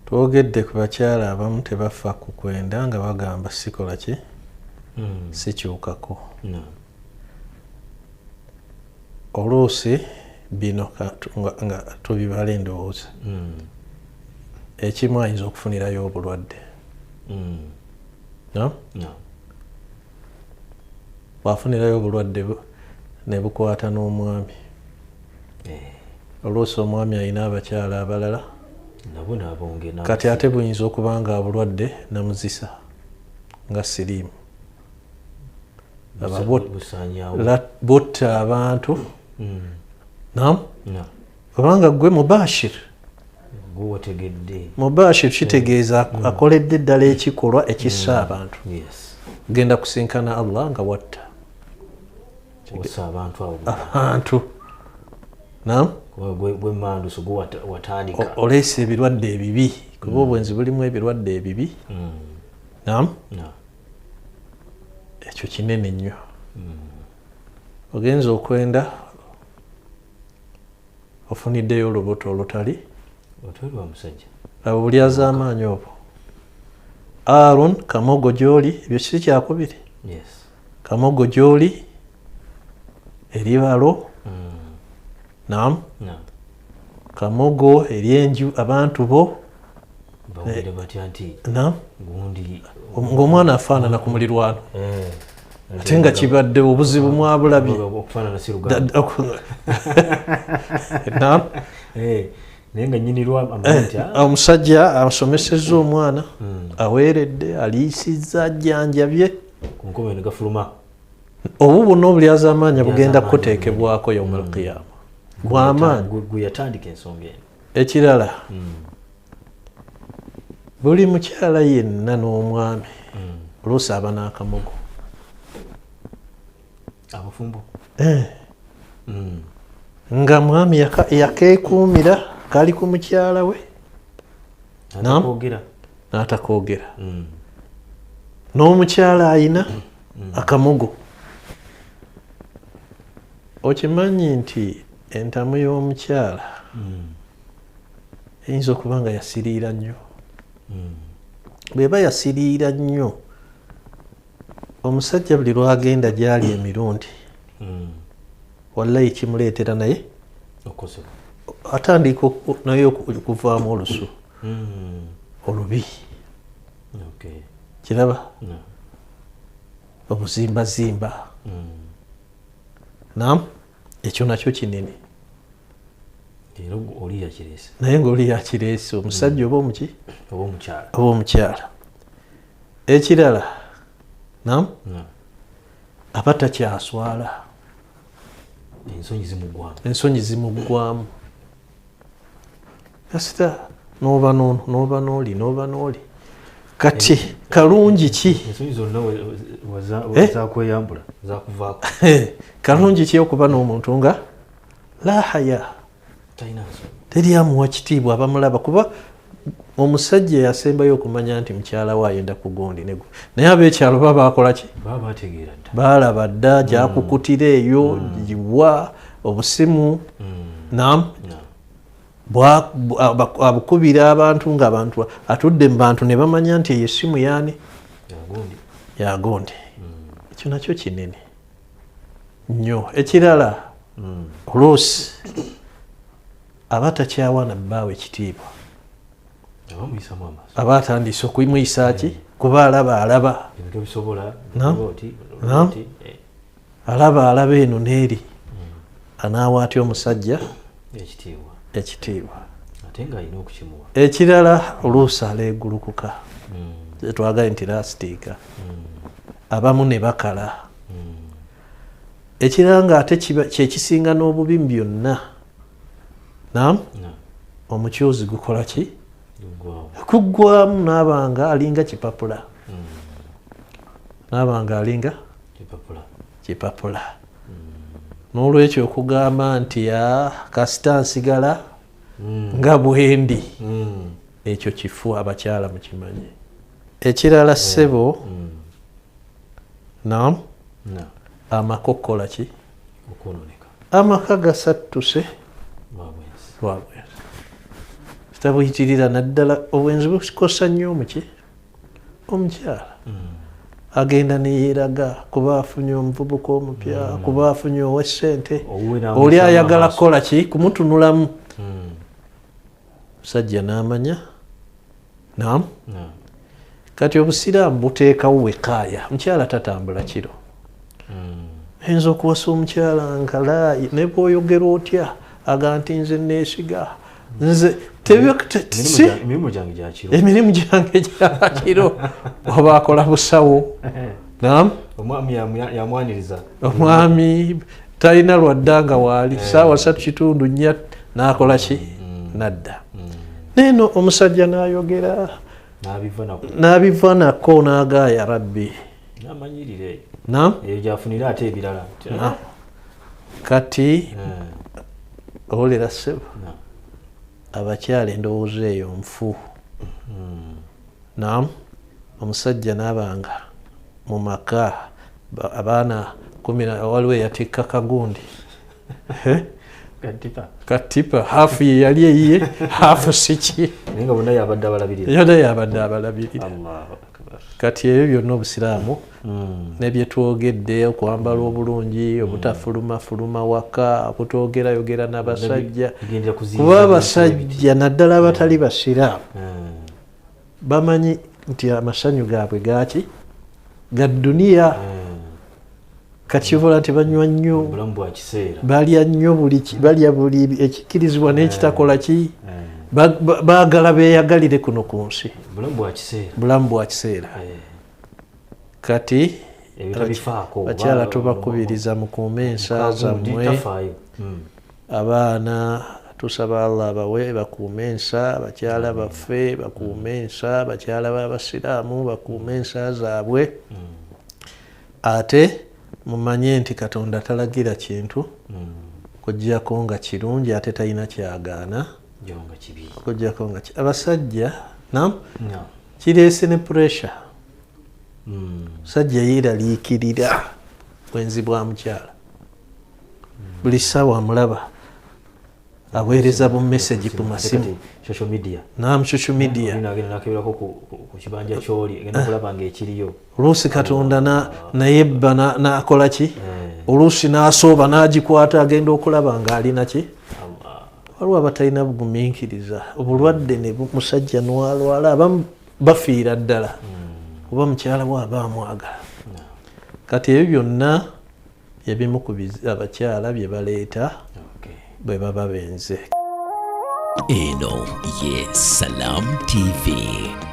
twogedde ku bakyala abamu tebafa ku kwenda nga bagamba sikola ki sikyukako oluusi bino nga tubibala endowooza ekimu ayinza okufunirayo obulwadde bwafunirayo obulwadde ne bukwata n'omwami oluusi omwami alina abakyala abalala kati ate buyinza okuba nga obulwadde namuzisa nga siriimu butta abantu kubanga gwe mubashir kitegeeza akoledde eddala ekikolwa ekissa abantu genda kusinkana Allah nga watta abantu oleese ebirwadde ebibi kuba obwenzi bulimu ebirwadde ebibi ekyo kinene nnyo ogenza okwenda ofuniddeyo olubuto olutali abo buli az'amaanyi obwo Aaron kamogo gy'oli ebyo kisi kyakubiri kamogo gy'oli eribalo kamogo eryenju abantu bo ng'omwana afaanana ku mulirwano ate nga kibadde obuzibu mwabulabye omusajja asomesezza omwana aweeredde aliisizza ajjanjabye obu buno obuli az'amaanyi bugenda kuteekebwako yawmal qiyama bw'amaanyi ekirala buli mukyala yenna n'omwami oluusi aba n'akamogo nga mwami yakeekuumira kali ku mukyala we n'atakoogera n'omukyala ayina akamogo okimanyi nti entamu y'omukyala eyinza okuba nga yasiriira nnyo bweba yasiriira nnyo omusajja buli lwagenda gyali emirundi wallahi kimuleetera naye atandika naye okuvaamu olusu olubi kiraba obuzimbazimba ekyo nakyo kinene naye ngaoli yakireese omusajja oba omuki oba omukyala ekirala aba takyaswala ensonyi zimuggwamu kasita n'oba n'oli kati kalungi ki kalungi ki okuba n'omuntu nga la haya teri amuwa kitiibwa abamulaba kuba omusajja yasembayo okumanya nti mukyala we ayenda ku gundi naye ab'ekyalo baba bakola ki baalaba dda gyakukutira eyo giwa obusimu abukubira abantu ng'abantu atudde mu bantu ne bamanya nti eyo essimu yaani yagundi ekyo nakyo kinene nnyo ekirala oluusi aba takyawa na bbaawe ekitiibwa aba atandise okumuyisa ki kuba alaba eno n'eri anaawa atya omusajja ekitiibwa ekirala oluusi aleegulukuka twagale nti lasitiika abamu ne bakala ekirala nga ate kyekisinga n'obubi byonna omukyuzi gukola ki kuggwamu n'abanga alinga kipapula kipapula n'olwekyo okugamba nti kasita nsigala nga bwendi ekyo kifu abakyala mukimanyi ekirala ssebo amaka okukola ki amaka gasattuse lwabwenzi tabuyitirira naddala obwenzi bukosa nnyo omukyala agenda neyeeraga kuba afunye omuvubuka omupya kuba afunye ow'essente oli ayagala kukola ki kumutunulamu musajja n'amanya naam kati obusiraamu buteekawo wekaaya mukyala tatambula kiro ayinza okuwasa omukyala nkalaayi ne bw'oyogera otya aga nti nze neesiga nze emirimu gyange gyakiro oba akola busawo naam omwami talina lwaddanga waali saawa 3:4 n'akola ki nadda neno omusajja n'ayogera n'abiva nako n'agaaya rabbi kati owulira ssebo abakyala endowooza eyo nfu naam omusajja n'abanga mu maka abaana waliwo eyatikka kagundi katipa haafu ye yali eyiye haafu siki yona yabadde abalabirira kati ebyo byonna obusiraamu nebyetwogedde okwambala obulungi obutafulumafuluma waka okutwogerayogera n'abasajja kuba abasajja naddala abatali basiraamu bamanyi nti amasanyu gaabwe gaki ga dduniya kati obola nti banywa nnyo balya nnyo balya buli ekikkirizibwa n'ekitakola ki baagala beeyagalire kuno ku nsi bulamu bwa kiseera kati bakyala tubakubiriza mukuume ensa zammwe abaana tusaba Allah bawe bakuume ensa bakyala baffe bakuume ensa bakyala b'abasiraamu bakuume ensa zaabwe ate mumanye nti Katonda talagira kintu kujjako nga kirungi ate talina kyagaana kujjako nga abasajja nam kireese ne pressure sajja yeeraliikirira bwenzi bwa mukyala buli ssaawa amulaba aweereza bu message ku masimu naam social media oluusi Katonda nayebba n'akola ki oluusi n'asooba n'agikwata agenda okulaba ng'alina ki waliwo abatalina bugumiikiriza obulwadde ne musajja n'alwala abamu bafiira ddala oba mukyala bw'aba amwagala kati ebyo byonna ebimu ku abakyala bye baleeta bwe baba benze. Eno ye Salam TV.